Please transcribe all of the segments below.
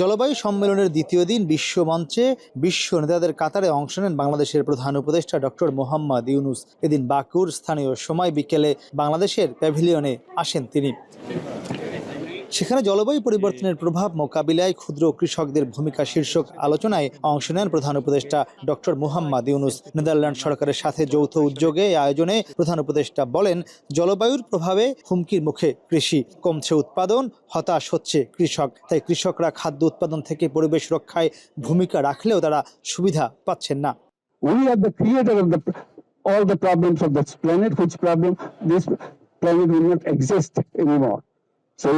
জলবায়ু সম্মেলনের দ্বিতীয় দিন বিশ্ব মঞ্চে বিশ্ব নেতাদের কাতারে অংশ নেন বাংলাদেশের প্রধান উপদেষ্টা ডক্টর মোহাম্মদ ইউনুস। এদিন বাকুর স্থানীয় সময় বিকেলে বাংলাদেশের প্যাভিলিয়নে আসেন তিনি। সেখানে জলবায়ু পরিবর্তনের প্রভাব মোকাবিলায় ক্ষুদ্র কৃষকদের ভূমিকা শীর্ষক আলোচনায় অংশ নেন প্রধান উপদেষ্টা ডক্টর মোহাম্মদ ইউনুস। নেদারল্যান্ড সরকারের সাথে যৌথ উদ্যোগে এই আয়োজনে প্রধান উপদেষ্টা বলেন, জলবায়ুর প্রভাবে হুমকির মুখে কৃষি, কমছে উৎপাদন, হতাশ হচ্ছে কৃষক। তাই কৃষকরা খাদ্য উৎপাদন থেকে পরিবেশ রক্ষায় ভূমিকা রাখলেও তারা সুবিধা পাচ্ছেন না। We are the creator of all the problems of this planet, which problem this planet will not exist anymore. So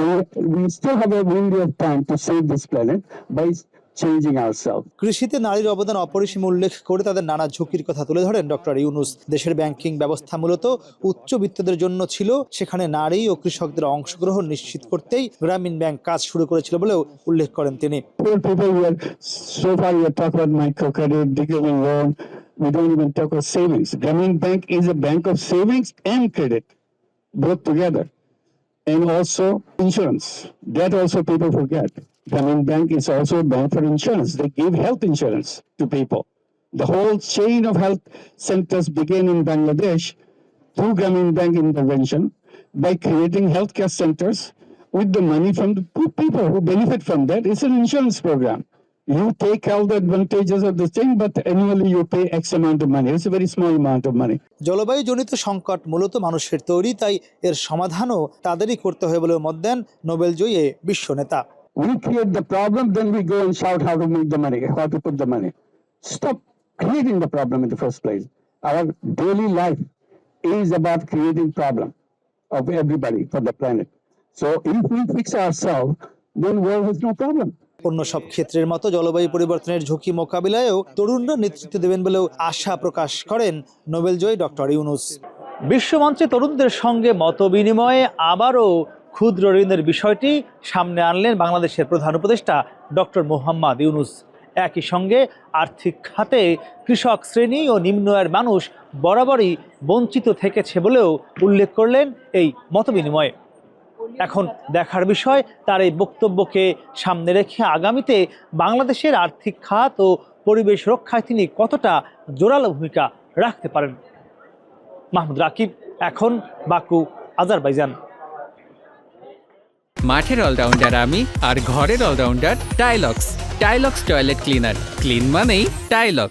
we still have a window of time to save this planet by changing ourselves. কৃষিতে নারীর অবদান অপরিসীম উল্লেখ করে তাদের নানা ঝুঁকির কথা তুলে ধরেন ডক্টর ইউনুস। দেশের ব্যাংকিং ব্যবস্থা মূলত উচ্চবিত্তদের জন্য ছিল, সেখানে নারী ও কৃষকদের অংশগ্রহণ নিশ্চিত করতেই গ্রামীণ ব্যাংক কাজ শুরু করেছিল বলেও উল্লেখ করেন তিনি। So far we have talked about microcredit, digital loan. We don't even talk about savings. Grameen Bank is a bank of savings and credit, both together. And also insurance. That also people forget. Grameen Bank is also a bank for insurance. They give health insurance to people. The whole chain of health centers began in Bangladesh through Grameen Bank intervention by creating healthcare centers with the money from the people who benefit from that. It's an insurance program. You take all the advantages of the thing, but annually you pay X amount of money. It's a very small amount of money. জলবায়ু জনিত সংকট মূলত মানুষের তৈরি, তাই এর সমাধানও তাদেরই করতে হবে বলে মত দেন নোবেলজয়ী বিশ্ব নেতা। We create the problem, then we go and shout how to make the money, how to put the money. Stop creating the problem in the first place. Our daily life is about creating problem of everybody for the planet. So if we fix ourselves, then world has no problem. অন্য সব ক্ষেত্রের মতো জলবায়ু পরিবর্তনের ঝুঁকি মোকাবিলায়ও তরুণরা নেতৃত্ব দেবেন বলেও আশা প্রকাশ করেন নোবেলজয়ী ডক্টর ইউনুস। বিশ্বমঞ্চে তরুণদের সঙ্গে মত বিনিময়ে আবারও ক্ষুদ্র ঋণের বিষয়টি সামনে আনলেন বাংলাদেশের প্রধান উপদেষ্টা ডক্টর মোহাম্মদ ইউনুস। একই সঙ্গে আর্থিক খাতে কৃষক শ্রেণী ও নিম্ন আয়ের মানুষ বরাবরই বঞ্চিত থেকেছে বলেও উল্লেখ করলেন এই মতবিনিময়ে। এখন দেখার বিষয় তার এই বক্তব্যকে সামনে রেখে আগামীতে বাংলাদেশের আর্থিক খাত ও পরিবেশ রক্ষায় তিনি কতটা জোরালো ভূমিকা রাখতে পারেন। মাহমুদ রাকিব, এখন বাকু, আজারবাইজান। মাঠের অলরাউন্ডার আমি, আর ঘরের allrounder Tylox. Tylox toilet cleaner, clean মানেই টাইলক্স।